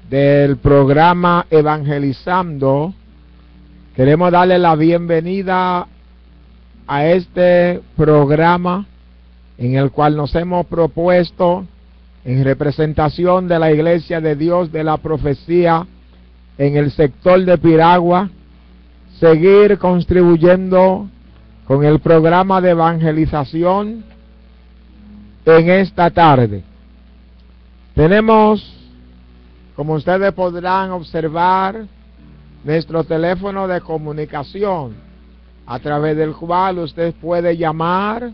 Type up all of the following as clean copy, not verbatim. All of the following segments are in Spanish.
del programa Evangelizando. Queremos darle la bienvenida a este programa en el cual nos hemos propuesto, en representación de la Iglesia de Dios de la Profecía en el sector de Piragua, seguir contribuyendo con el programa de evangelización en esta tarde. Tenemos, como ustedes podrán observar, nuestro teléfono de comunicación, a través del cual usted puede llamar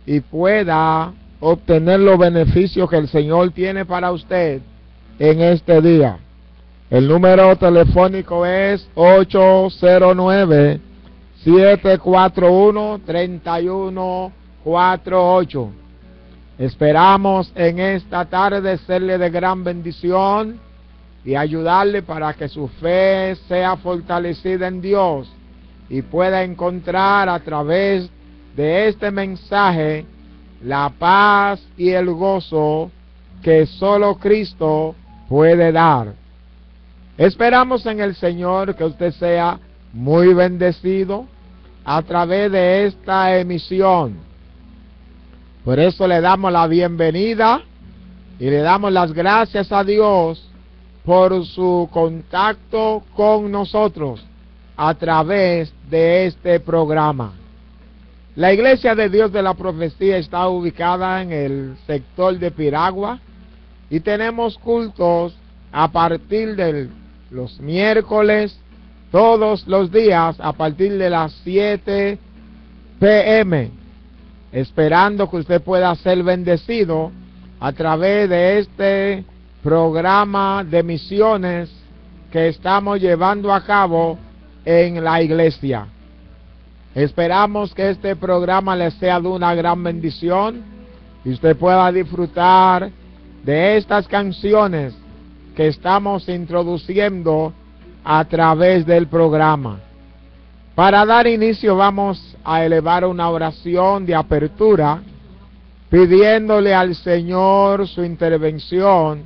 y pueda obtener los beneficios que el Señor tiene para usted en este día. El número telefónico es 809-741-3148. Esperamos en esta tarde serle de gran bendición y ayudarle para que su fe sea fortalecida en Dios y pueda encontrar a través de este mensaje la paz y el gozo que solo Cristo puede dar. Esperamos en el Señor que usted sea muy bendecido a través de esta emisión. Por eso le damos la bienvenida y le damos las gracias a Dios por su contacto con nosotros a través de este programa. La Iglesia de Dios de la Profecía está ubicada en el sector de Piragua y tenemos cultos a partir de los miércoles, todos los días a partir de las 7 p.m., esperando que usted pueda ser bendecido a través de este programa de misiones que estamos llevando a cabo en la iglesia. Esperamos que este programa le sea de una gran bendición y usted pueda disfrutar de estas canciones que estamos introduciendo a través del programa. Para dar inicio vamos a elevar una oración de apertura, pidiéndole al Señor su intervención,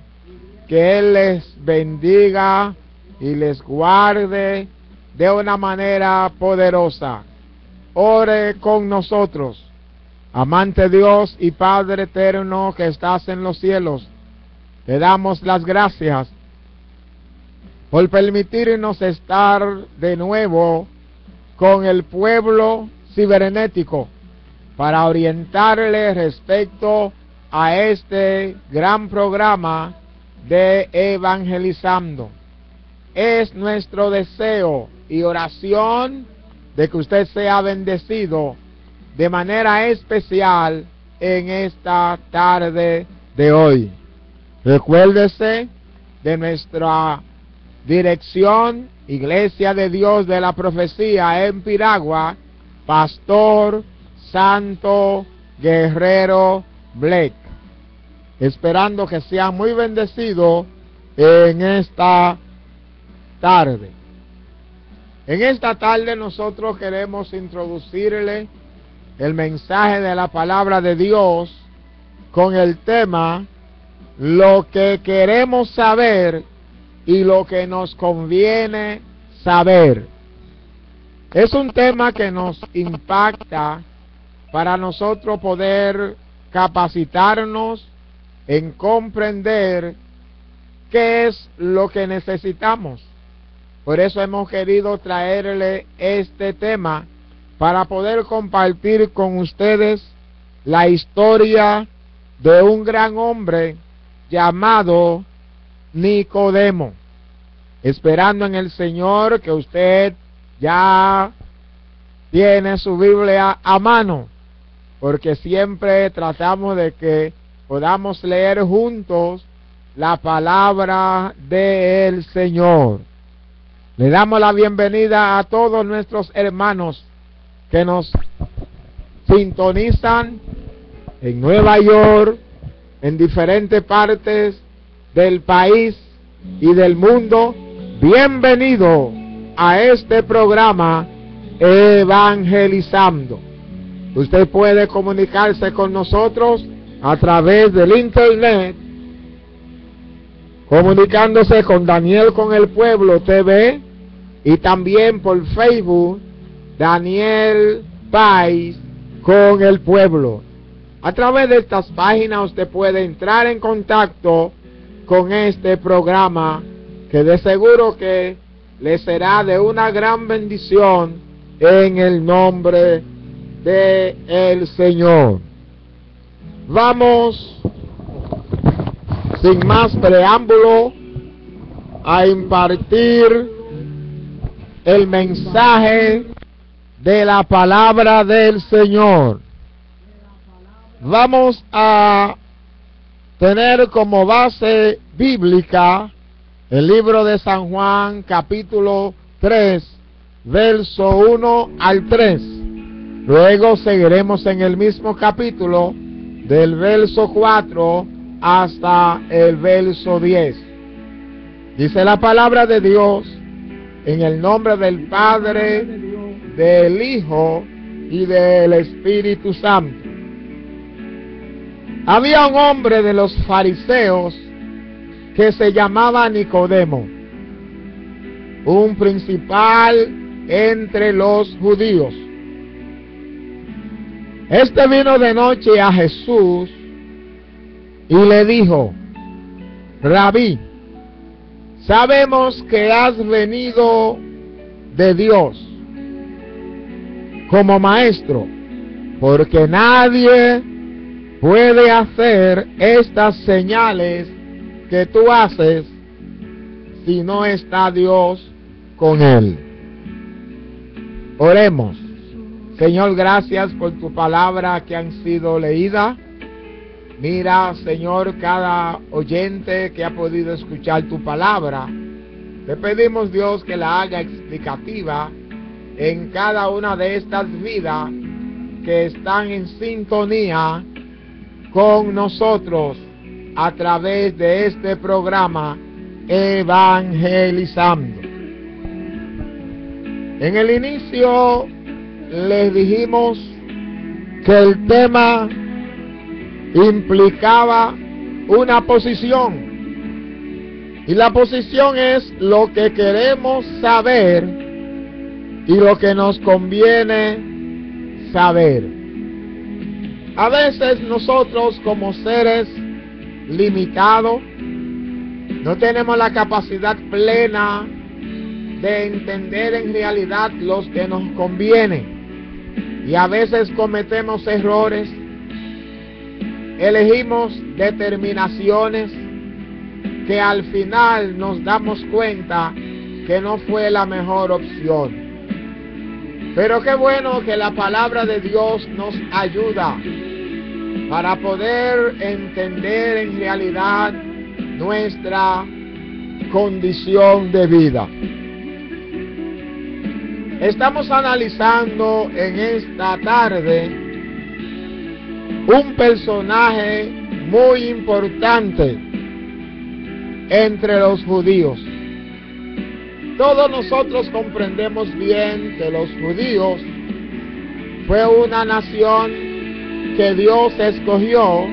que Él les bendiga y les guarde de una manera poderosa. Ore con nosotros. Amante Dios y Padre eterno que estás en los cielos, te damos las gracias por permitirnos estar de nuevo con el pueblo cibernético para orientarle respecto a este gran programa de Evangelizando. Es nuestro deseo y oración de que usted sea bendecido de manera especial en esta tarde de hoy. Recuérdese de nuestra dirección, Iglesia de Dios de la Profecía en Piragua, Pastor Santo Guerrero Blake. Esperando que sea muy bendecido en esta tarde. En esta tarde nosotros queremos introducirle el mensaje de la palabra de Dios con el tema lo que queremos saber y lo que nos conviene saber. Es un tema que nos impacta para nosotros poder capacitarnos en comprender qué es lo que necesitamos. Por eso hemos querido traerle este tema para poder compartir con ustedes la historia de un gran hombre llamado Nicodemo. Esperando en el Señor que usted ya tiene su Biblia a mano, porque siempre tratamos de que podamos leer juntos la palabra del Señor. Le damos la bienvenida a todos nuestros hermanos que nos sintonizan en Nueva York, en diferentes partes del país y del mundo. Bienvenido a este programa Evangelizando. Usted puede comunicarse con nosotros a través del internet comunicándose con Daniel con el Pueblo TV, y también por Facebook, Daniel Pais con el Pueblo. A través de estas páginas usted puede entrar en contacto con este programa, que de seguro que le será de una gran bendición en el nombre de el Señor. Vamos, sin más preámbulo, a impartir el mensaje de la palabra del Señor. Vamos a tener como base bíblica el libro de San Juan, capítulo 3, verso 1 al 3. Luego seguiremos en el mismo capítulo, del verso 4 hasta el verso 10. Dice la palabra de Dios: en el nombre del Padre, del Hijo y del Espíritu Santo. Había un hombre de los fariseos que se llamaba Nicodemo, un principal entre los judíos. Este vino de noche a Jesús y le dijo: Rabí, sabemos que has venido de Dios como maestro, porque nadie puede hacer estas señales que tú haces si no está Dios con él. Oremos. Señor, gracias por tu palabra que han sido leídas. Mira, Señor, cada oyente que ha podido escuchar tu palabra. Te pedimos, Dios, que la haga explicativa en cada una de estas vidas que están en sintonía con nosotros a través de este programa Evangelizando. En el inicio les dijimos que el tema implicaba una posición, y la posición es lo que queremos saber y lo que nos conviene saber. A veces nosotros, como seres limitados, no tenemos la capacidad plena de entender en realidad lo que nos conviene, y a veces cometemos errores, elegimos determinaciones que al final nos damos cuenta que no fue la mejor opción. Pero qué bueno que la palabra de Dios nos ayuda para poder entender en realidad nuestra condición de vida. Estamos analizando en esta tarde un personaje muy importante entre los judíos. Todos nosotros comprendemos bien que los judíos fue una nación que Dios escogió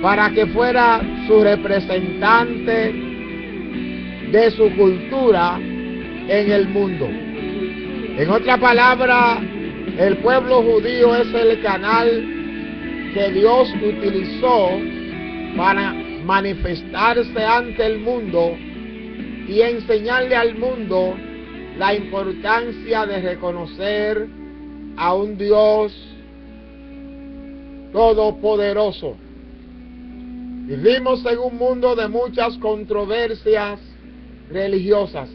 para que fuera su representante de su cultura en el mundo. En otra palabra, el pueblo judío es el canal que Dios utilizó para manifestarse ante el mundo y enseñarle al mundo la importancia de reconocer a un Dios todopoderoso. Vivimos en un mundo de muchas controversias religiosas.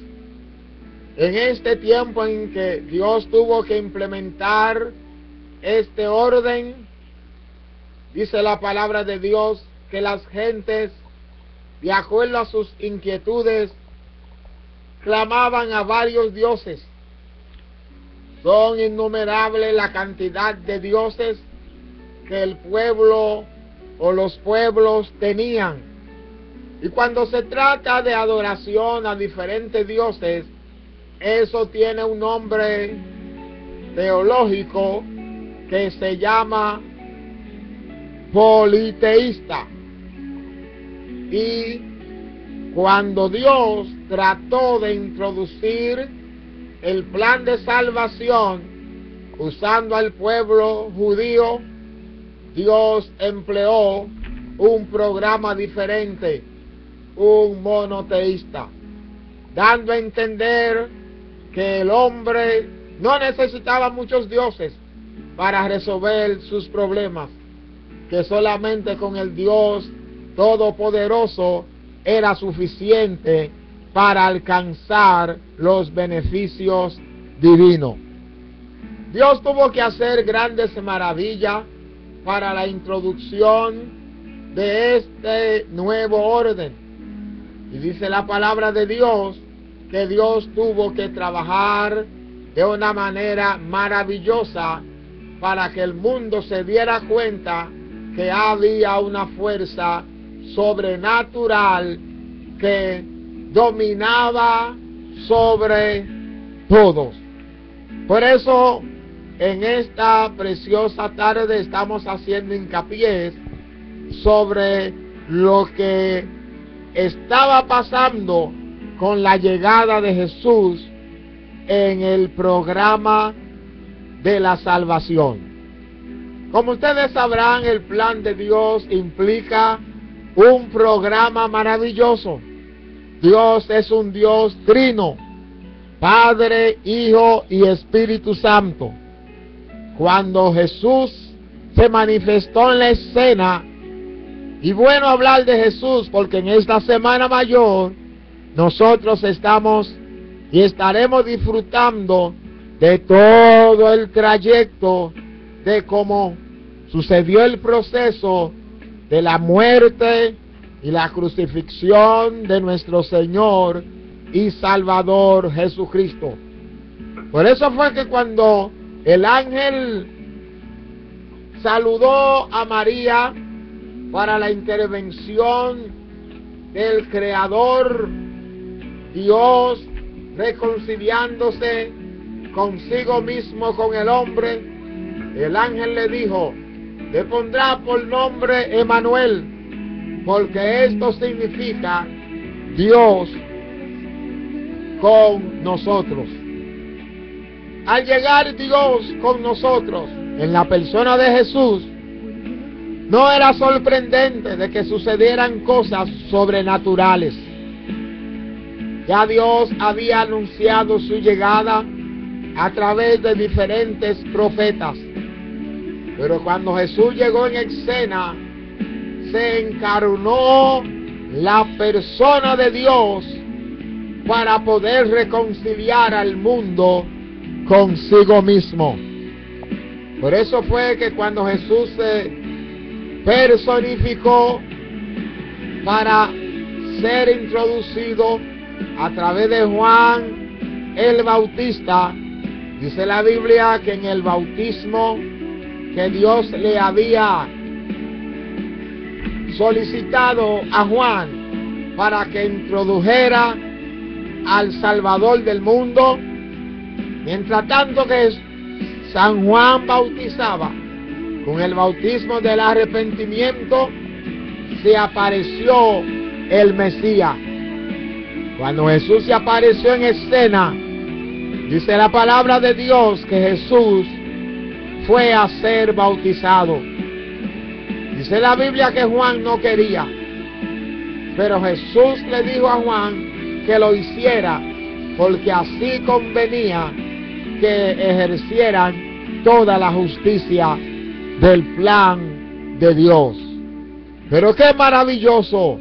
En este tiempo en que Dios tuvo que implementar este orden, dice la palabra de Dios que las gentes, de acuerdo a sus inquietudes, clamaban a varios dioses. Son innumerables la cantidad de dioses que el pueblo o los pueblos tenían. Y cuando se trata de adoración a diferentes dioses, eso tiene un nombre teológico que se llama politeísta. Y cuando Dios trató de introducir el plan de salvación usando al pueblo judío, Dios empleó un programa diferente, un monoteísta, dando a entender que el hombre no necesitaba muchos dioses para resolver sus problemas, que solamente con el Dios Todopoderoso era suficiente para alcanzar los beneficios divinos. Dios tuvo que hacer grandes maravillas para la introducción de este nuevo orden. Y dice la palabra de Dios que Dios tuvo que trabajar de una manera maravillosa para que el mundo se diera cuenta que había una fuerza sobrenatural que dominaba sobre todos. Por eso, en esta preciosa tarde estamos haciendo hincapié sobre lo que estaba pasando con la llegada de Jesús en el programa de la salvación. Como ustedes sabrán, el plan de Dios implica un programa maravilloso. Dios es un Dios trino, Padre, Hijo y Espíritu Santo. Cuando Jesús se manifestó en la escena, y bueno hablar de Jesús porque en esta Semana Mayor nosotros estamos y estaremos disfrutando de todo el trayecto de cómo sucedió el proceso de la muerte y la crucifixión de nuestro Señor y Salvador Jesucristo. Por eso fue que cuando el ángel saludó a María para la intervención del Creador, Dios reconciliándose consigo mismo con el hombre, el ángel le dijo: le pondrá por nombre Emmanuel, porque esto significa Dios con nosotros. Al llegar Dios con nosotros en la persona de Jesús, no era sorprendente de que sucedieran cosas sobrenaturales. Ya Dios había anunciado su llegada a través de diferentes profetas. Pero cuando Jesús llegó en escena, se encarnó la persona de Dios para poder reconciliar al mundo consigo mismo. Por eso fue que cuando Jesús se personificó para ser introducido a través de Juan el Bautista, dice la Biblia que en el bautismo que Dios le había solicitado a Juan para que introdujera al Salvador del mundo, mientras tanto que San Juan bautizaba con el bautismo del arrepentimiento, se apareció el Mesías. Cuando Jesús se apareció en escena, dice la palabra de Dios que Jesús fue a ser bautizado. Dice la Biblia que Juan no quería, pero Jesús le dijo a Juan que lo hiciera porque así convenía que ejercieran toda la justicia del plan de Dios. Pero qué maravilloso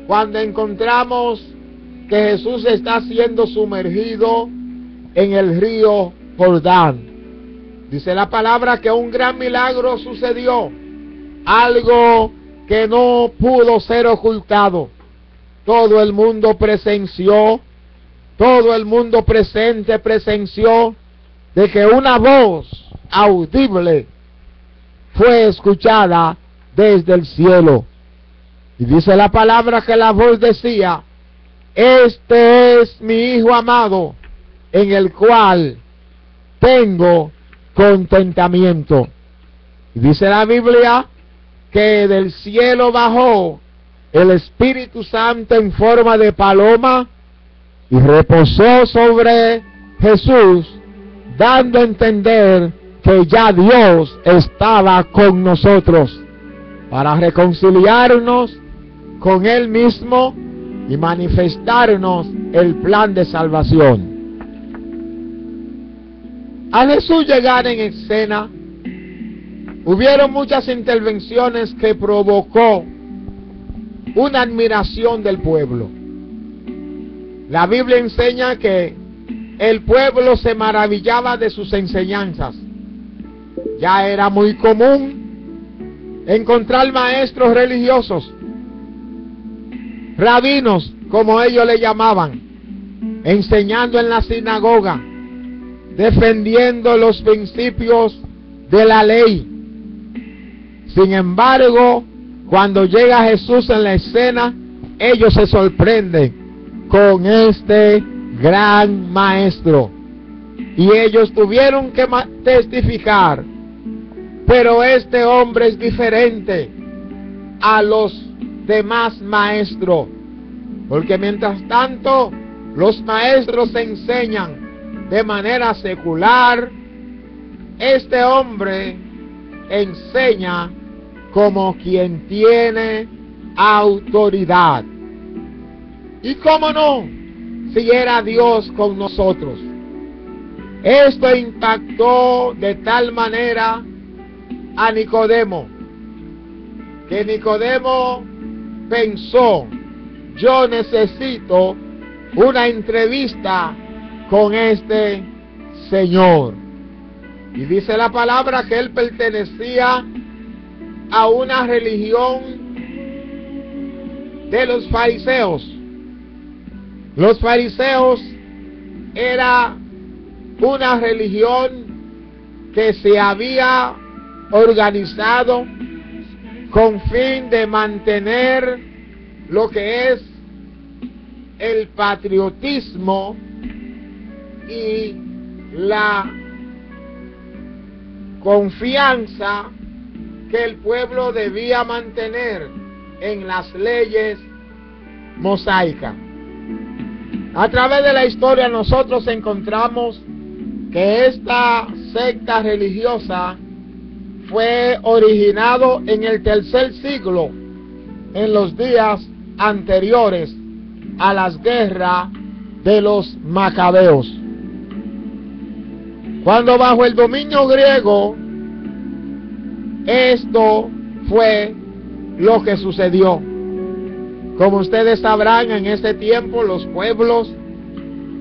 cuando encontramos que Jesús está siendo sumergido en el río Jordán. Dice la palabra que un gran milagro sucedió, algo que no pudo ser ocultado. Todo el mundo presenció, todo el mundo presente presenció de que una voz audible fue escuchada desde el cielo. Y dice la palabra que la voz decía: este es mi Hijo amado, en el cual tengo contentamiento. Y dice la Biblia que del cielo bajó el Espíritu Santo en forma de paloma y reposó sobre Jesús, dando a entender que ya Dios estaba con nosotros para reconciliarnos con Él mismo y manifestarnos el plan de salvación. Al Jesús llegar en escena, hubieron muchas intervenciones que provocó una admiración del pueblo. La Biblia enseña que el pueblo se maravillaba de sus enseñanzas. Ya era muy común encontrar maestros religiosos, rabinos, como ellos le llamaban, enseñando en la sinagoga, defendiendo los principios de la ley. Sin embargo, cuando llega Jesús en la escena, ellos se sorprenden con este gran maestro. Y ellos tuvieron que testificar, pero este hombre es diferente a los demás maestros, porque mientras tanto los maestros enseñan de manera secular, este hombre enseña como quien tiene autoridad. Y cómo no, si era Dios con nosotros. Esto impactó de tal manera a Nicodemo, que Nicodemo pensó: yo necesito una entrevista con este Señor. Y dice la palabra que él pertenecía a una religión de los fariseos. Los fariseos era una religión que se había organizado con fin de mantener lo que es el patriotismo y la confianza que el pueblo debía mantener en las leyes mosaicas. A través de la historia nosotros encontramos que esta secta religiosa fue originado en el tercer siglo, en los días anteriores a las guerras de los macabeos. Cuando bajo el dominio griego, esto fue lo que sucedió. Como ustedes sabrán, en ese tiempo los pueblos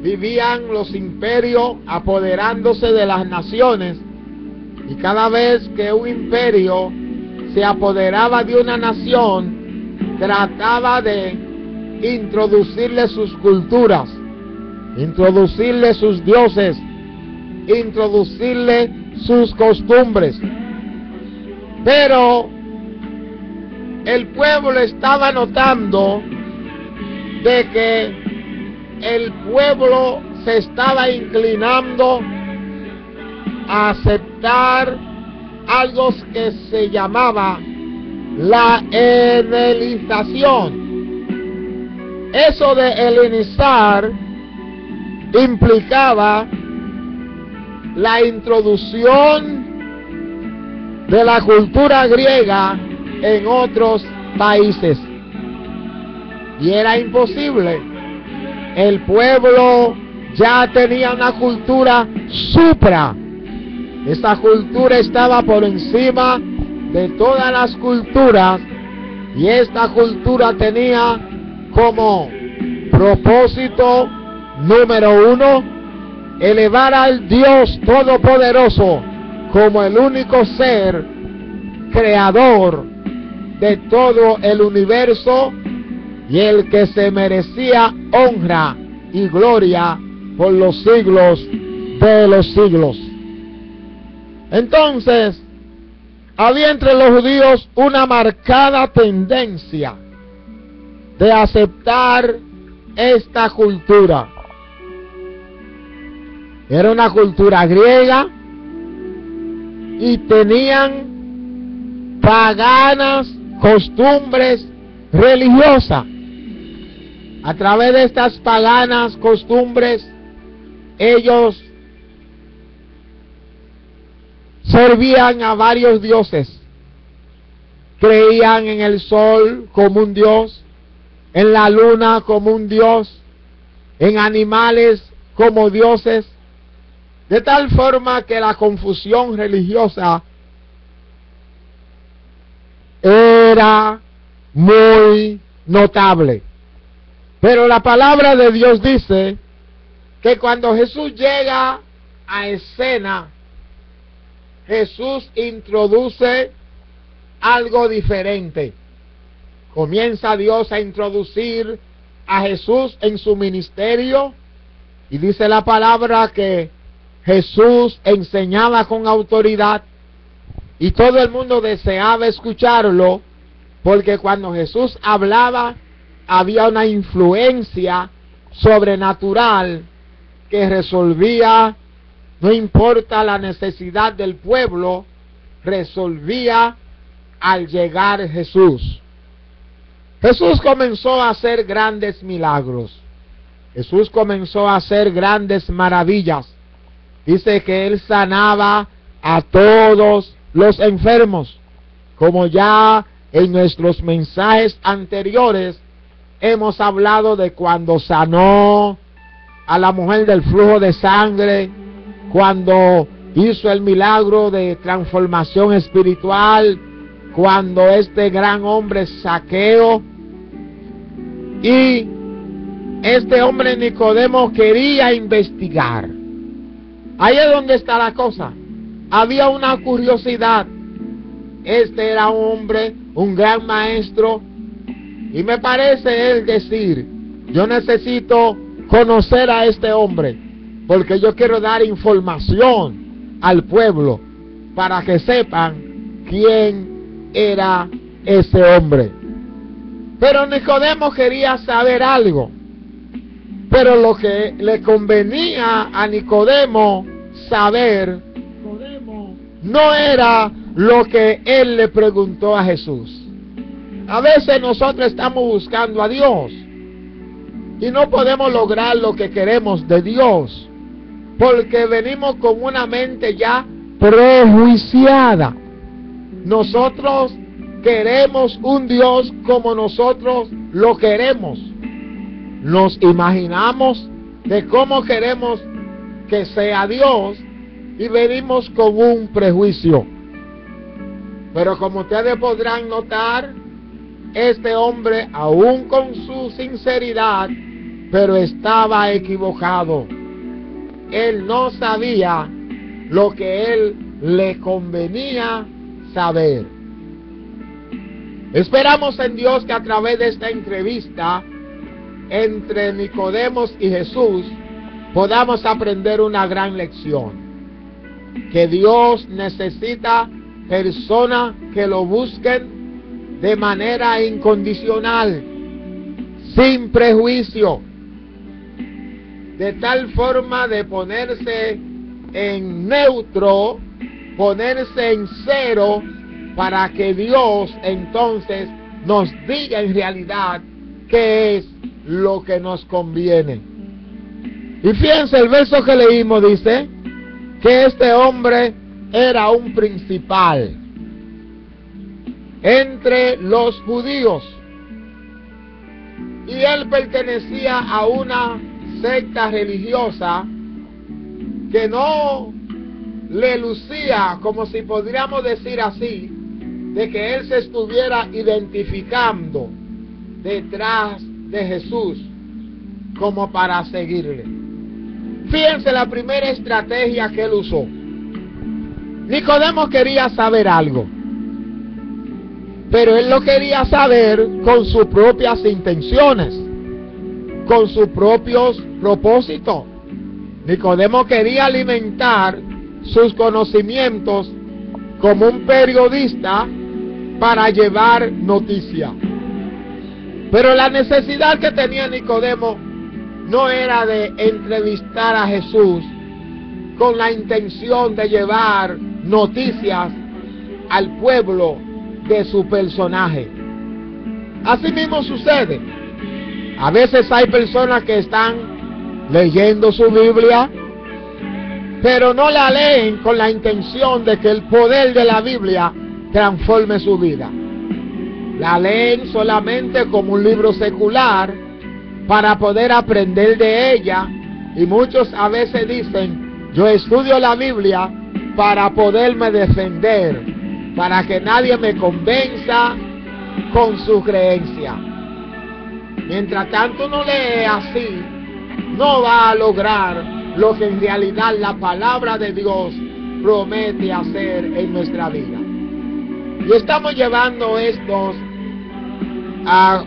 vivían los imperios apoderándose de las naciones, y cada vez que un imperio se apoderaba de una nación, trataba de introducirle sus culturas, introducirle sus dioses, introducirle sus costumbres. Pero el pueblo estaba notando de que el pueblo se estaba inclinando a aceptar algo que se llamaba la helenización. Eso de helenizar implicaba la introducción de la cultura griega en otros países, y era imposible. El pueblo ya tenía una cultura supra. Esta cultura estaba por encima de todas las culturas, y esta cultura tenía como propósito número uno elevar al Dios Todopoderoso como el único ser creador de todo el universo y el que se merecía honra y gloria por los siglos de los siglos. Entonces, había entre los judíos una marcada tendencia de aceptar esta cultura. Era una cultura griega y tenían paganas costumbres religiosa. A través de estas paganas costumbres, ellos servían a varios dioses. Creían en el sol como un dios, en la luna como un dios, en animales como dioses, de tal forma que la confusión religiosa era muy notable. Pero la palabra de Dios dice que cuando Jesús llega a escena, Jesús introduce algo diferente. Comienza Dios a introducir a Jesús en su ministerio, y dice la palabra que Jesús enseñaba con autoridad y todo el mundo deseaba escucharlo, porque cuando Jesús hablaba había una influencia sobrenatural que resolvía, no importa la necesidad del pueblo, resolvía al llegar Jesús. Jesús comenzó a hacer grandes milagros. Jesús comenzó a hacer grandes maravillas. Dice que Él sanaba a todos los enfermos, como ya en nuestros mensajes anteriores hemos hablado de cuando sanó a la mujer del flujo de sangre, cuando hizo el milagro de transformación espiritual, cuando este gran hombre Zaqueo, y este hombre Nicodemo quería investigar. Ahí es donde está la cosa. Había una curiosidad. Este era un hombre, un gran maestro, y me parece él decir: yo necesito conocer a este hombre, porque yo quiero dar información al pueblo para que sepan quién era ese hombre. Pero Nicodemo quería saber algo. Pero lo que le convenía a Nicodemo saber no era lo que él le preguntó a Jesús. A veces nosotros estamos buscando a Dios y no podemos lograr lo que queremos de Dios, porque venimos con una mente ya prejuiciada. Nosotros queremos un Dios como nosotros lo queremos. Nos imaginamos de cómo queremos que sea Dios y venimos con un prejuicio. Pero como ustedes podrán notar, este hombre, aún con su sinceridad, pero estaba equivocado. Él no sabía lo que él le convenía saber. Esperamos en Dios que a través de esta entrevista entre Nicodemos y Jesús podamos aprender una gran lección: que Dios necesita personas que lo busquen de manera incondicional, sin prejuicio, de tal forma de ponerse en neutro, ponerse en cero, para que Dios entonces nos diga en realidad qué es lo que nos conviene. Y fíjense, el verso que leímos dice que este hombre era un principal entre los judíos, y él pertenecía a una secta religiosa que no le lucía, como si podríamos decir así, de que él se estuviera identificando detrás de Jesús como para seguirle. Fíjense la primera estrategia que él usó. Nicodemo quería saber algo, pero él lo quería saber con sus propias intenciones, con sus propios propósitos. Nicodemo quería alimentar sus conocimientos como un periodista para llevar noticia. Pero la necesidad que tenía Nicodemo no era de entrevistar a Jesús con la intención de llevar noticias al pueblo de su personaje. Así mismo sucede. A veces hay personas que están leyendo su Biblia, pero no la leen con la intención de que el poder de la Biblia transforme su vida. La leen solamente como un libro secular para poder aprender de ella, y muchos a veces dicen: yo estudio la Biblia para poderme defender, para que nadie me convenza con su creencia. Mientras tanto no lee así, no va a lograr lo que en realidad la palabra de Dios promete hacer en nuestra vida. Y estamos llevando estos a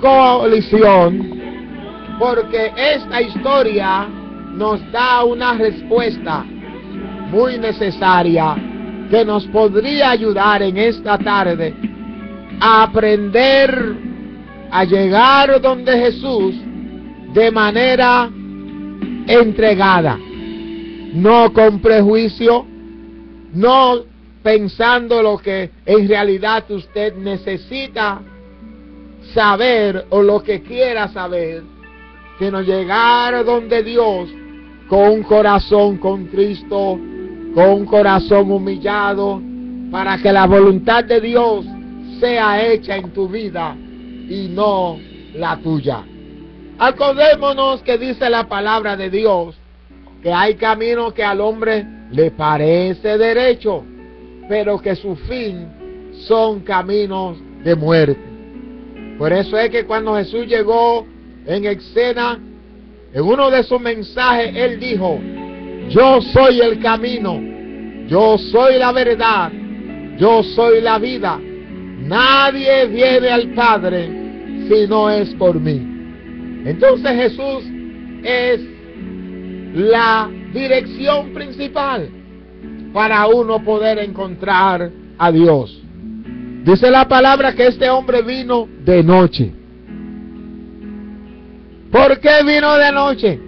colisión porque esta historia nos da una respuesta muy necesaria que nos podría ayudar en esta tarde a aprender a llegar donde Jesús de manera entregada, no con prejuicio, no pensando lo que en realidad usted necesita saber o lo que quiera saber, sino llegar donde Dios con un corazón contristo, con un corazón humillado, para que la voluntad de Dios sea hecha en tu vida y no la tuya. Acordémonos que dice la palabra de Dios que hay caminos que al hombre le parece derecho, pero que su fin son caminos de muerte. Por eso es que cuando Jesús llegó en escena, en uno de sus mensajes, Él dijo: yo soy el camino, yo soy la verdad, yo soy la vida. Nadie viene al Padre si no es por mí. Entonces Jesús es la dirección principal para uno poder encontrar a Dios. Dice la palabra que este hombre vino de noche. ¿Por qué vino de noche?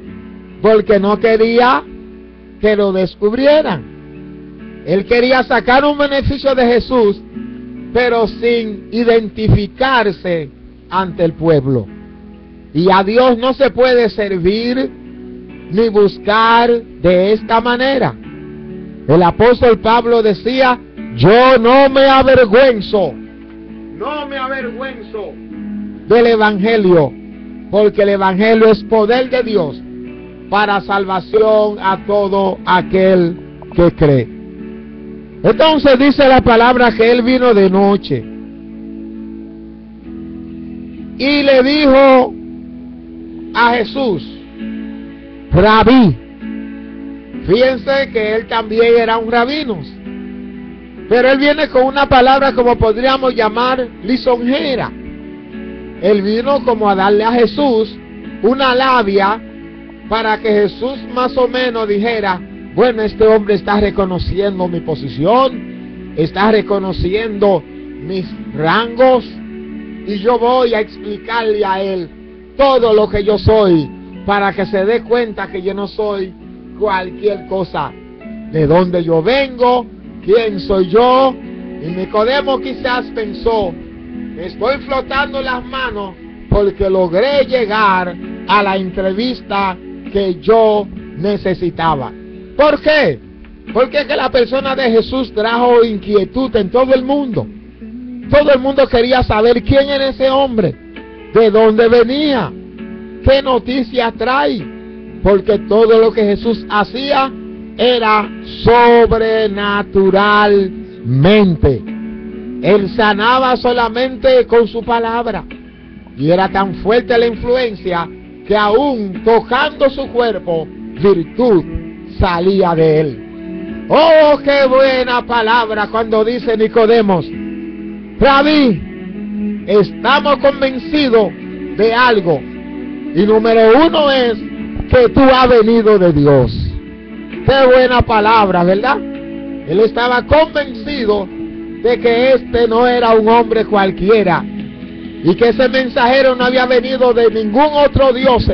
Porque no quería que lo descubrieran. Él quería sacar un beneficio de Jesús, pero sin identificarse ante el pueblo. Y a Dios no se puede servir ni buscar de esta manera. El apóstol Pablo decía: yo no me avergüenzo del Evangelio, porque el Evangelio es poder de Dios para salvación a todo aquel que cree. Entonces dice la palabra que él vino de noche y le dijo a Jesús: Rabí. Fíjense que él también era un rabino, pero él viene con una palabra como podríamos llamar lisonjera. Él vino como a darle a Jesús una labia para que Jesús más o menos dijera: bueno, este hombre está reconociendo mi posición, está reconociendo mis rangos, y yo voy a explicarle a él todo lo que yo soy, para que se dé cuenta que yo no soy cualquier cosa, de dónde yo vengo, quién soy yo. Y Nicodemo quizás pensó: estoy flotando las manos porque logré llegar a la entrevista que yo necesitaba. ¿Por qué? Porque es que la persona de Jesús trajo inquietud en todo el mundo. Todo el mundo quería saber quién era ese hombre, de dónde venía, qué noticias trae, porque todo lo que Jesús hacía era sobrenaturalmente. Él sanaba solamente con su palabra, y era tan fuerte la influencia que aún tocando su cuerpo, virtud salía de él. Oh, qué buena palabra cuando dice Nicodemos: Rabí, estamos convencidos de algo, y número uno es que tú has venido de Dios. Qué buena palabra, ¿verdad? Él estaba convencido de que este no era un hombre cualquiera, y que ese mensajero no había venido de ningún otro dios,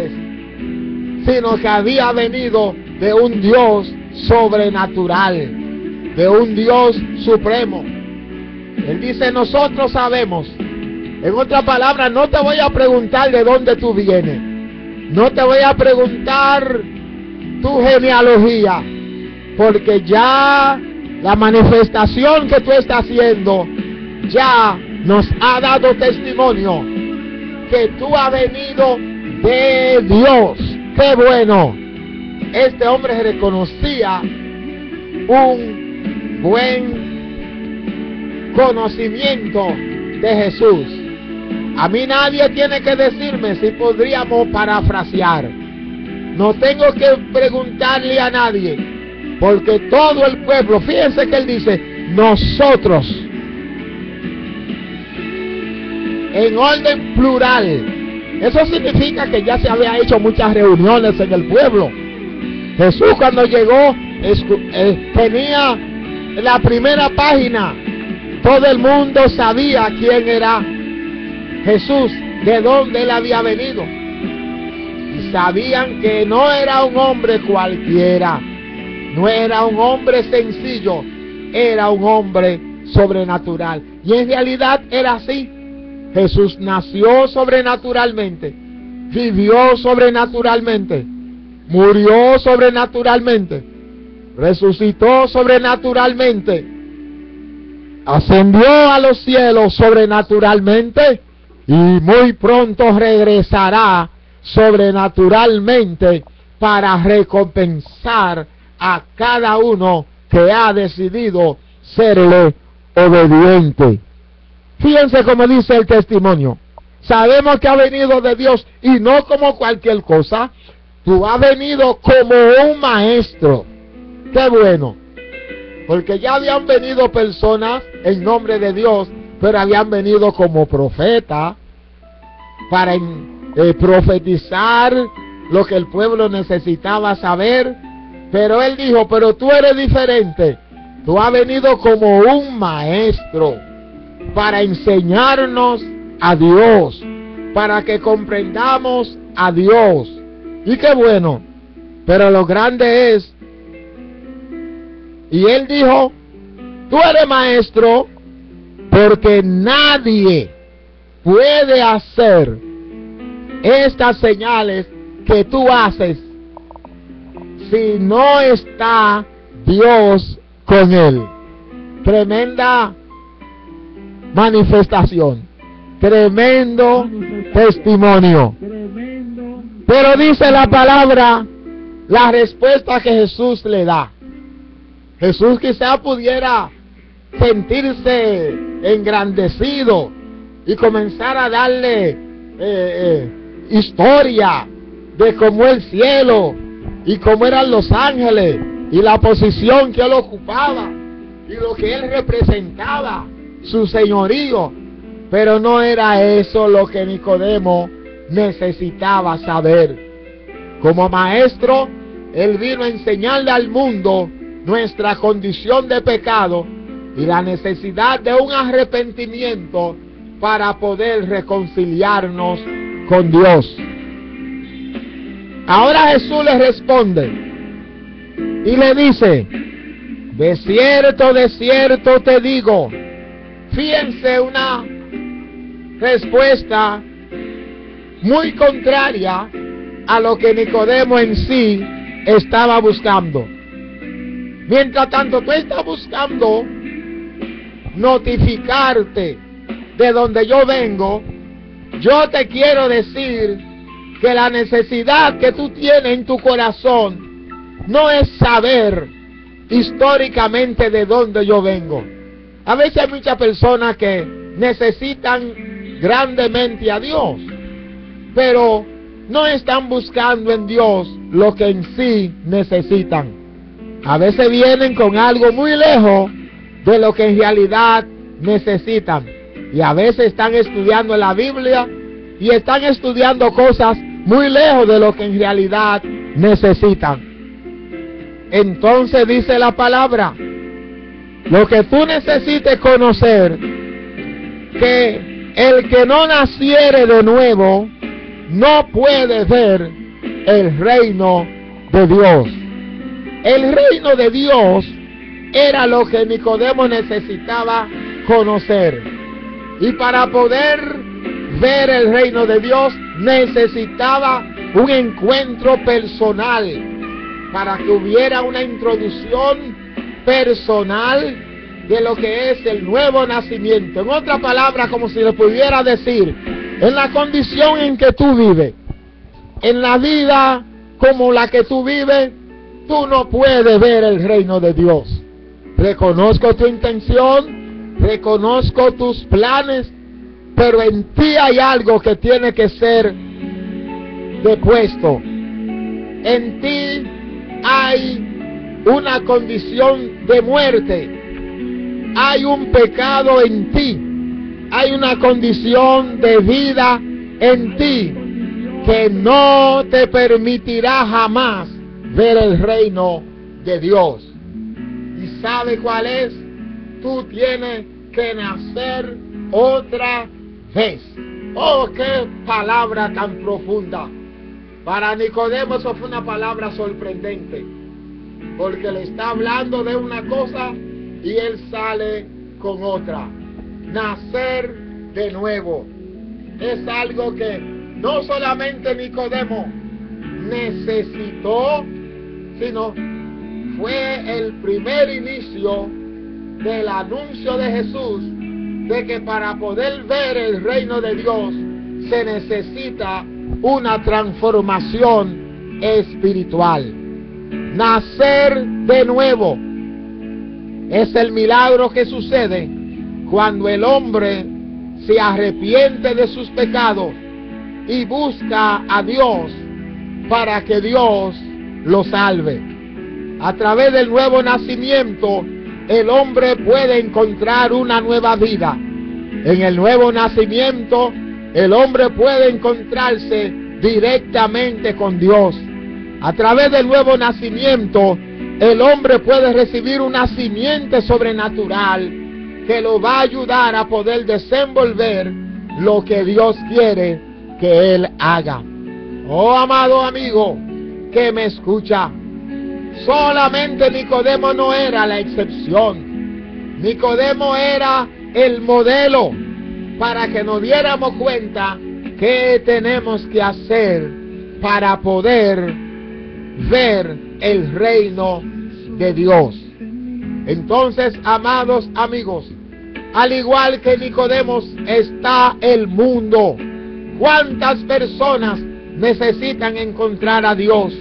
sino que había venido de un Dios sobrenatural, de un Dios supremo. Él dice: nosotros sabemos En otras palabras, no te voy a preguntar de dónde tú vienes. No te voy a preguntar tu genealogía, porque ya la manifestación que tú estás haciendo ya nos ha dado testimonio que tú has venido de Dios. ¡Qué bueno! Este hombre reconocía un buen conocimiento de Jesús. A mí nadie tiene que decirme si podríamos parafrasear. No tengo que preguntarle a nadie, porque todo el pueblo, fíjense que él dice, nosotros, en orden plural. Eso significa que ya se había hecho muchas reuniones en el pueblo. Jesús cuando llegó tenía la primera página. Todo el mundo sabía quién era Jesús, de dónde él había venido. Y sabían que no era un hombre cualquiera, no era un hombre sencillo, era un hombre sobrenatural. Y en realidad era así. Jesús nació sobrenaturalmente, vivió sobrenaturalmente, murió sobrenaturalmente, resucitó sobrenaturalmente, ascendió a los cielos sobrenaturalmente y muy pronto regresará sobrenaturalmente para recompensar a cada uno que ha decidido serle obediente. Fíjense cómo dice el testimonio. Sabemos que ha venido de Dios y no como cualquier cosa. Tú has venido como un maestro. ¡Qué bueno! Porque ya habían venido personas en nombre de Dios, pero habían venido como profeta para profetizar lo que el pueblo necesitaba saber. Pero él dijo, pero tú eres diferente. Tú has venido como un maestro para enseñarnos a Dios, para que comprendamos a Dios. Y qué bueno. Pero lo grande es, y él dijo, tú eres maestro, porque nadie puede hacer estas señales que tú haces si no está Dios con él. Tremenda manifestación, tremendo testimonio. Pero dice la palabra, la respuesta que Jesús le da. Jesús quizá pudiera sentirse engrandecido y comenzar a darle historia de cómo el cielo y cómo eran los ángeles y la posición que él ocupaba y lo que él representaba, su señorío. Pero no era eso lo que Nicodemo necesitaba saber. Como maestro, él vino a enseñarle al mundo nuestra condición de pecado y la necesidad de un arrepentimiento para poder reconciliarnos con Dios. Ahora Jesús le responde y le dice, de cierto te digo. Fíjense, una respuesta muy contraria a lo que Nicodemo en sí estaba buscando. Mientras tanto, tú estás buscando notificarte de donde yo vengo. Yo te quiero decir que la necesidad que tú tienes en tu corazón no es saber históricamente de dónde yo vengo. A veces hay muchas personas que necesitan grandemente a Dios, pero no están buscando en Dios lo que en sí necesitan. A veces vienen con algo muy lejos de lo que en realidad necesitan. Y a veces están estudiando la Biblia y están estudiando cosas muy lejos de lo que en realidad necesitan. Entonces dice la palabra, lo que tú necesites conocer, que el que no naciere de nuevo no puede ver el reino de Dios. El reino de Dios era lo que Nicodemo necesitaba conocer. Y para poder ver el reino de Dios, necesitaba un encuentro personal, para que hubiera una introducción personal de lo que es el nuevo nacimiento. En otra palabra, como si le pudiera decir, en la condición en que tú vives, en la vida como la que tú vives, tú no puedes ver el reino de Dios. Reconozco tu intención, reconozco tus planes, pero en ti hay algo que tiene que ser depuesto. En ti hay una condición de muerte. Hay un pecado en ti. Hay una condición de vida en ti que no te permitirá jamás ver el reino de Dios. ¿Y sabe cuál es? Tú tienes que nacer otra vez. Oh, qué palabra tan profunda. Para Nicodemo eso fue una palabra sorprendente, porque le está hablando de una cosa y él sale con otra. Nacer de nuevo es algo que no solamente Nicodemo necesitó, sino fue el primer inicio del anuncio de Jesús de que para poder ver el reino de Dios se necesita una transformación espiritual. Nacer de nuevo es el milagro que sucede cuando el hombre se arrepiente de sus pecados y busca a Dios para que Dios lo salve. A través del nuevo nacimiento, el hombre puede encontrar una nueva vida. En el nuevo nacimiento, el hombre puede encontrarse directamente con Dios. A través del nuevo nacimiento, el hombre puede recibir una simiente sobrenatural que lo va a ayudar a poder desenvolver lo que Dios quiere que él haga. Oh, amado amigo que me escucha, solamente Nicodemo no era la excepción. Nicodemo era el modelo para que nos diéramos cuenta qué tenemos que hacer para poder ver el reino de Dios. Entonces, amados amigos, al igual que Nicodemo está el mundo. ¿Cuántas personas necesitan encontrar a Dios?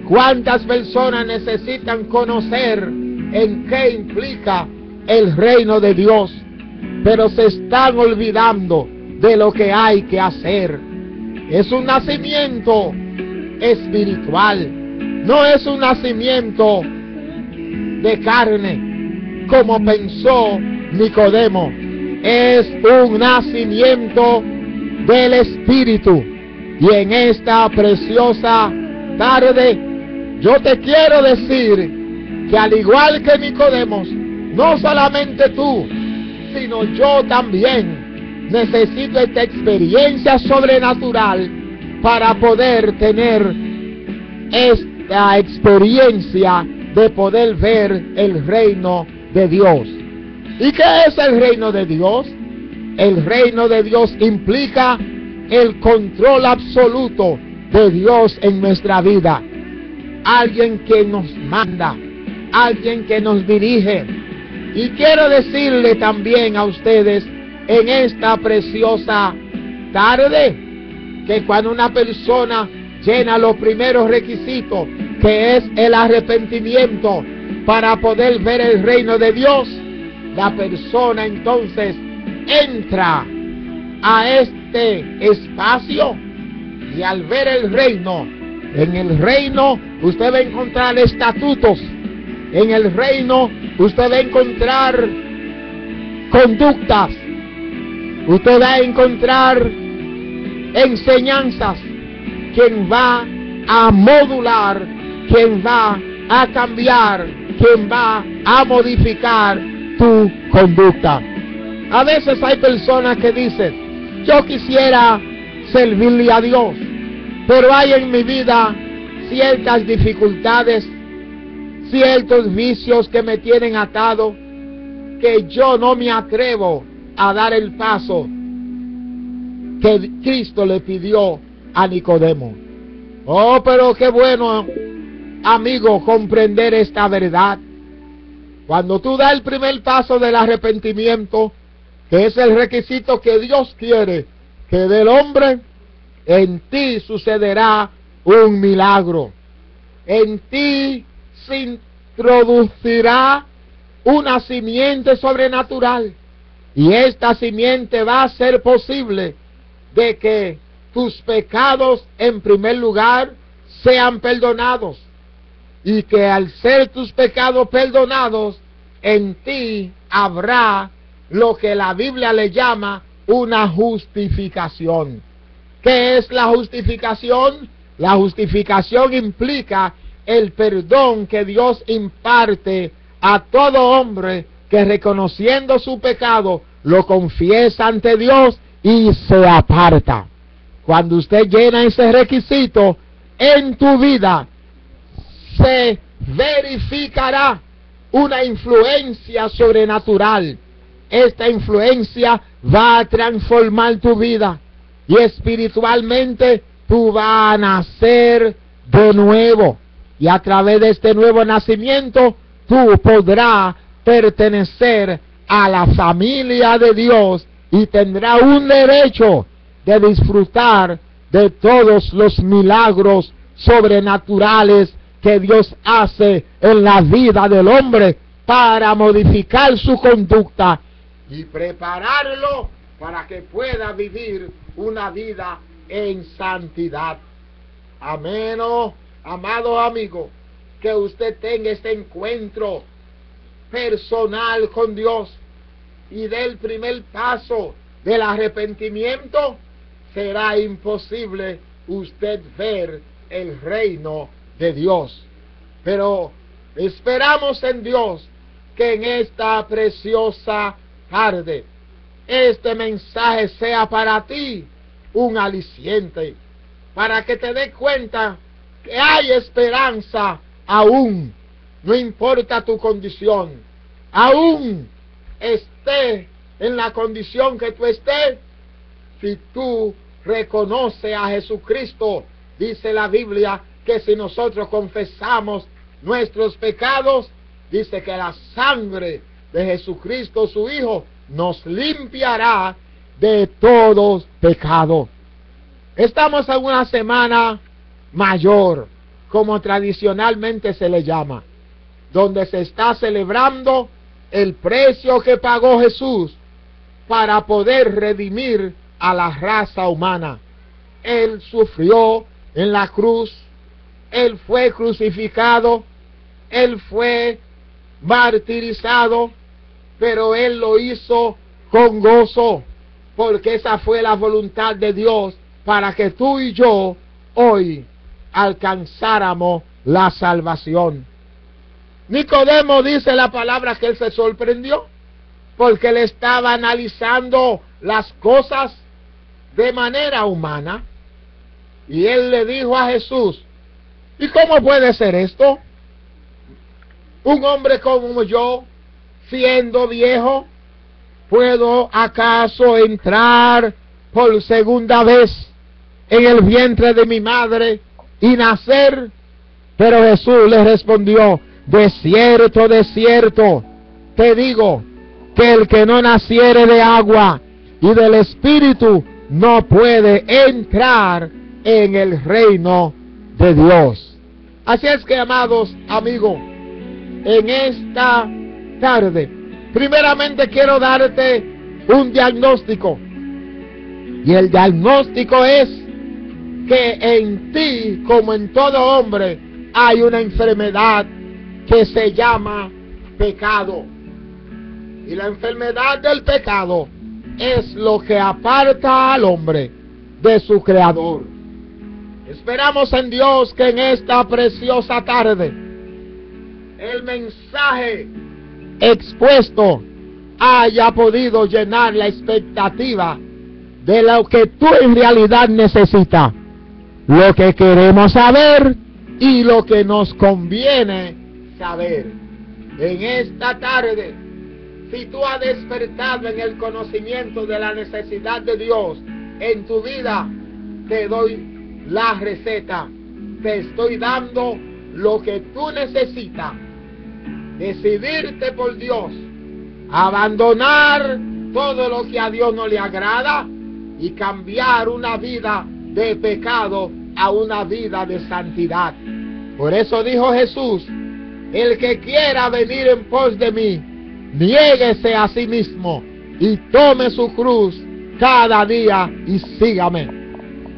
¿Cuántas personas necesitan conocer en qué implica el reino de Dios? Pero se están olvidando de lo que hay que hacer. Es un nacimiento espiritual, no es un nacimiento de carne, como pensó Nicodemo. Es un nacimiento del Espíritu. Y en esta preciosa tarde, yo te quiero decir que al igual que Nicodemo, no solamente tú, sino yo también necesito esta experiencia sobrenatural para poder tener esta experiencia de poder ver el reino de Dios. ¿Y qué es el reino de Dios? El reino de Dios implica el control absoluto de Dios en nuestra vida. Alguien que nos manda, alguien que nos dirige. Y quiero decirle también a ustedes en esta preciosa tarde que cuando una persona llena los primeros requisitos, que es el arrepentimiento, para poder ver el reino de Dios, la persona entonces entra a este espacio y al ver el reino, en el reino usted va a encontrar estatutos, en el reino usted va a encontrar conductas, usted va a encontrar enseñanzas, quien va a modular, quien va a cambiar, quien va a modificar tu conducta. A veces hay personas que dicen, yo quisiera servirle a Dios, pero hay en mi vida ciertas dificultades, ciertos vicios que me tienen atado, que yo no me atrevo a dar el paso. que Cristo le pidió a Nicodemo. Oh, pero qué bueno, amigo, comprender esta verdad. Cuando tú das el primer paso del arrepentimiento, que es el requisito que Dios quiere que del hombre, en ti sucederá un milagro. En ti se introducirá una simiente sobrenatural. Y esta simiente va a ser posible de que tus pecados en primer lugar sean perdonados. Y que al ser tus pecados perdonados, en ti habrá lo que la Biblia le llama una justificación. ¿Qué es la justificación? La justificación implica el perdón que Dios imparte a todo hombre que reconociendo su pecado lo confiesa ante Dios y se aparta. Cuando usted llena ese requisito en tu vida, se verificará una influencia sobrenatural. Esta influencia va a transformar tu vida y espiritualmente tú vas a nacer de nuevo. Y a través de este nuevo nacimiento tú podrás pertenecer a la familia de Dios y tendrás un derecho de disfrutar de todos los milagros sobrenaturales que Dios hace en la vida del hombre para modificar su conducta y prepararlo para que pueda vivir una vida en santidad. Amén, amado amigo, que usted tenga este encuentro personal con Dios y dé el primer paso del arrepentimiento. Será imposible usted ver el reino de Dios. Pero esperamos en Dios que en esta preciosa tarde este mensaje sea para ti un aliciente, para que te des cuenta que hay esperanza aún, no importa tu condición, aún esté en la condición que tú estés. Si tú reconoces a Jesucristo, dice la Biblia que si nosotros confesamos nuestros pecados, dice que la sangre de Jesucristo su Hijo nos limpiará de todos pecados. Estamos en una semana mayor, como tradicionalmente se le llama, donde se está celebrando el precio que pagó Jesús para poder redimir a la raza humana. Él sufrió en la cruz, Él fue crucificado, Él fue martirizado, pero Él lo hizo con gozo, porque esa fue la voluntad de Dios para que tú y yo hoy alcanzáramos la salvación. Nicodemo dice la palabra que él se sorprendió, porque él estaba analizando las cosas de manera humana, y él le dijo a Jesús: ¿y cómo puede ser esto? Un hombre como yo, siendo viejo, ¿puedo acaso entrar por segunda vez en el vientre de mi madre y nacer? Pero Jesús le respondió: de cierto, te digo, que el que no naciere de agua y del Espíritu no puede entrar en el reino de Dios. Así es que, amados amigos, en esta tarde, primeramente quiero darte un diagnóstico. Y el diagnóstico es que en ti, como en todo hombre, hay una enfermedad que se llama pecado. Y la enfermedad del pecado es lo que aparta al hombre de su Creador. Esperamos en Dios que en esta preciosa tarde el mensaje expuesto haya podido llenar la expectativa de lo que tú en realidad necesitas, lo que queremos saber y lo que nos conviene saber. En esta tarde, si tú has despertado en el conocimiento de la necesidad de Dios en tu vida, te doy la receta. Te estoy dando lo que tú necesitas. Decidirte por Dios, abandonar todo lo que a Dios no le agrada y cambiar una vida de pecado a una vida de santidad. Por eso dijo Jesús: el que quiera venir en pos de mí, niéguese a sí mismo y tome su cruz cada día y sígame.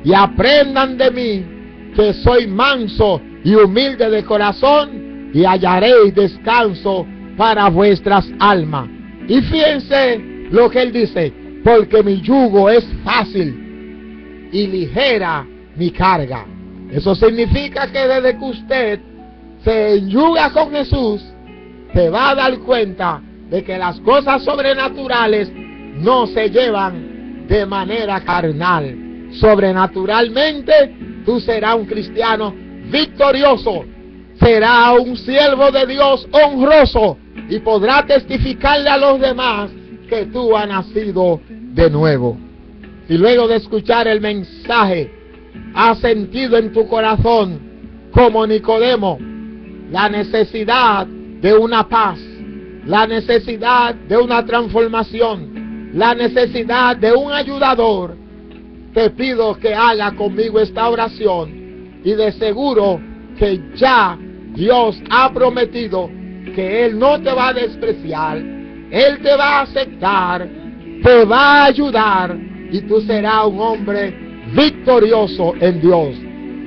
Y aprendan de mí, que soy manso y humilde de corazón, y hallaréis descanso para vuestras almas. Y fíjense lo que él dice: porque mi yugo es fácil y ligera mi carga. Eso significa que desde que usted se enyuga con Jesús, se va a dar cuenta de que las cosas sobrenaturales no se llevan de manera carnal. Sobrenaturalmente tú serás un cristiano victorioso, serás un siervo de Dios honroso y podrás testificarle a los demás que tú has nacido de nuevo. Si luego de escuchar el mensaje has sentido en tu corazón, como Nicodemo, la necesidad de una paz, la necesidad de una transformación, la necesidad de un ayudador, te pido que haga conmigo esta oración, y de seguro que ya Dios ha prometido que Él no te va a despreciar, Él te va a aceptar, te va a ayudar, y tú serás un hombre victorioso en Dios.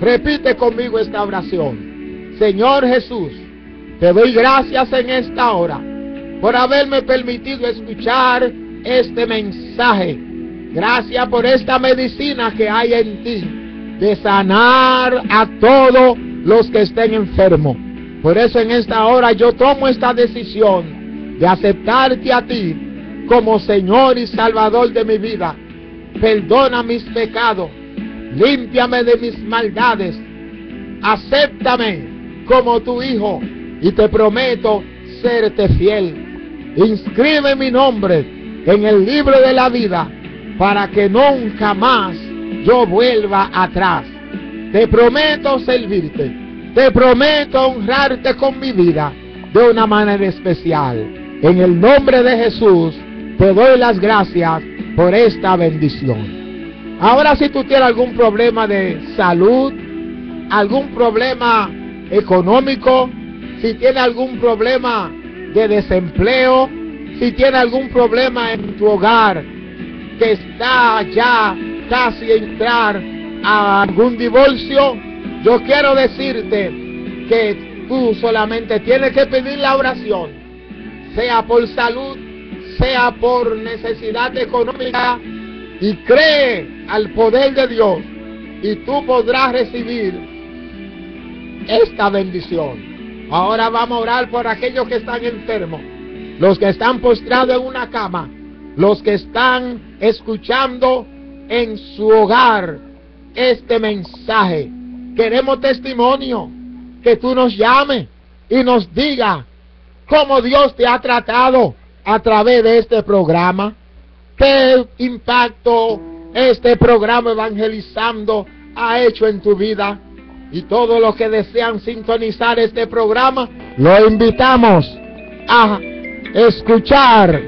Repite conmigo esta oración. Señor Jesús, te doy gracias en esta hora por haberme permitido escuchar este mensaje. Gracias por esta medicina que hay en ti, de sanar a todos los que estén enfermos. Por eso en esta hora yo tomo esta decisión de aceptarte a ti como Señor y Salvador de mi vida. Perdona mis pecados, límpiame de mis maldades, acéptame como tu hijo y te prometo serte fiel. Inscribe mi nombre en el libro de la vida para que nunca más yo vuelva atrás. Te prometo servirte, te prometo honrarte con mi vida de una manera especial. En el nombre de Jesús te doy las gracias por esta bendición. Ahora, si tú tienes algún problema de salud, algún problema económico, si tienes algún problema de desempleo, si tienes algún problema en tu hogar que está ya casi a entrar a algún divorcio, yo quiero decirte que tú solamente tienes que pedir la oración, sea por salud, sea por necesidad económica, y cree al poder de Dios, y tú podrás recibir esta bendición. Ahora vamos a orar por aquellos que están enfermos, los que están postrados en una cama, los que están escuchando en su hogar este mensaje. Queremos testimonio, que tú nos llames y nos diga cómo Dios te ha tratado a través de este programa. ¿Qué impacto este programa Evangelizando ha hecho en tu vida? Y todos los que desean sintonizar este programa, lo invitamos a escuchar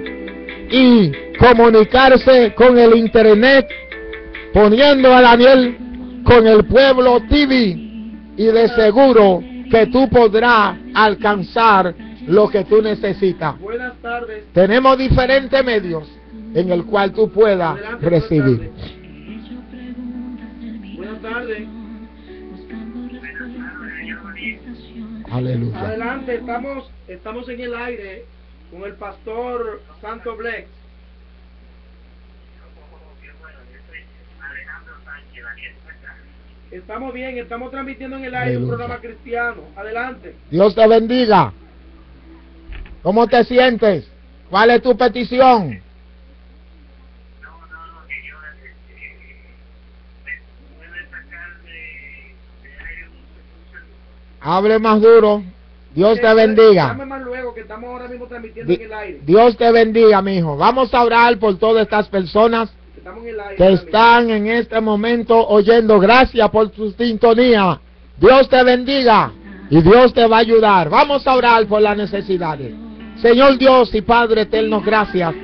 y comunicarse con el internet, poniendo a Daniel con el Pueblo TV, y de seguro que tú podrás alcanzar lo que tú necesitas. Buenas tardes. Tenemos diferentes medios en el cual tú puedas recibir. Buenas tardes. Aleluya. Adelante, estamos en el aire con el pastor Santo Blex. Estamos bien, estamos transmitiendo en el aire un programa cristiano. Adelante. Dios te bendiga. ¿Cómo te sientes? ¿Cuál es tu petición? Que yo me puede sacar de aire un Hable más duro. Dios te bendiga. Llame más luego, que estamos ahora mismo transmitiendo en el aire. Dios te bendiga, mi hijo. Vamos a orar por todas estas personas Estamos en el aire. que están en este momento oyendo. Gracias por tu sintonía. Dios te bendiga y Dios te va a ayudar. Vamos a orar por las necesidades. Señor Dios y Padre eterno, gracias,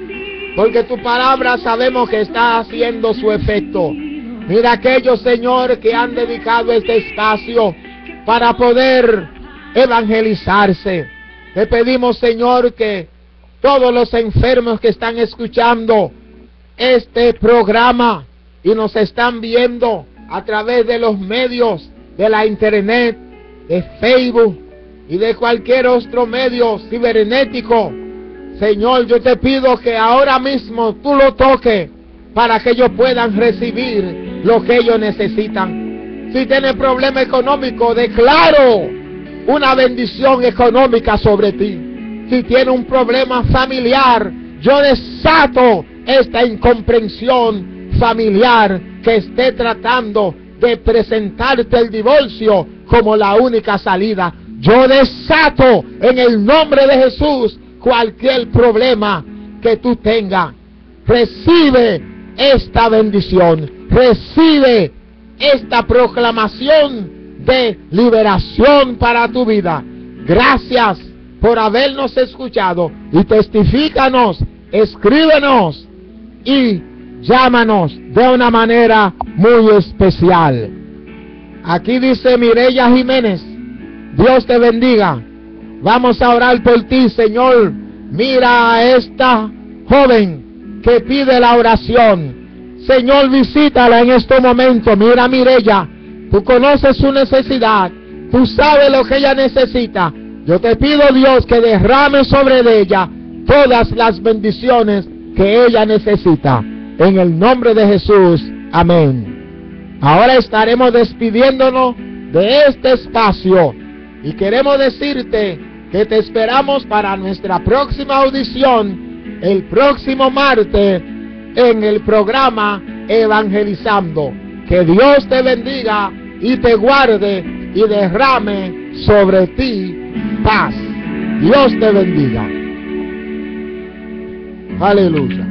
porque tu palabra sabemos que está haciendo su efecto. Mira aquellos, Señor, que han dedicado este espacio para poder evangelizarse. Te pedimos, Señor, que todos los enfermos que están escuchando este programa y nos están viendo a través de los medios de la internet, de Facebook y de cualquier otro medio cibernético, Señor, yo te pido que ahora mismo tú lo toques para que ellos puedan recibir lo que ellos necesitan. Si tienen problema económico, declaro una bendición económica sobre ti. Si tiene un problema familiar, yo desato esta incomprensión familiar que esté tratando de presentarte el divorcio como la única salida. Yo desato en el nombre de Jesús cualquier problema que tú tengas. Recibe esta bendición, recibe esta proclamación de liberación para tu vida. Gracias por habernos escuchado y testifícanos, escríbenos y llámanos de una manera muy especial. Aquí dice Mireya Jiménez, Dios te bendiga. Vamos a orar por ti, Señor. Mira a esta joven que pide la oración. Señor, visítala en este momento. Mira a Mireya, tú conoces su necesidad, tú sabes lo que ella necesita. Yo te pido, Dios, que derrame sobre ella todas las bendiciones que ella necesita. En el nombre de Jesús, amén. Ahora estaremos despidiéndonos de este espacio y queremos decirte que te esperamos para nuestra próxima audición el próximo martes en el programa Evangelizando. Que Dios te bendiga y te guarde y derrame sobre ti paz. Dios te bendiga. Aleluya.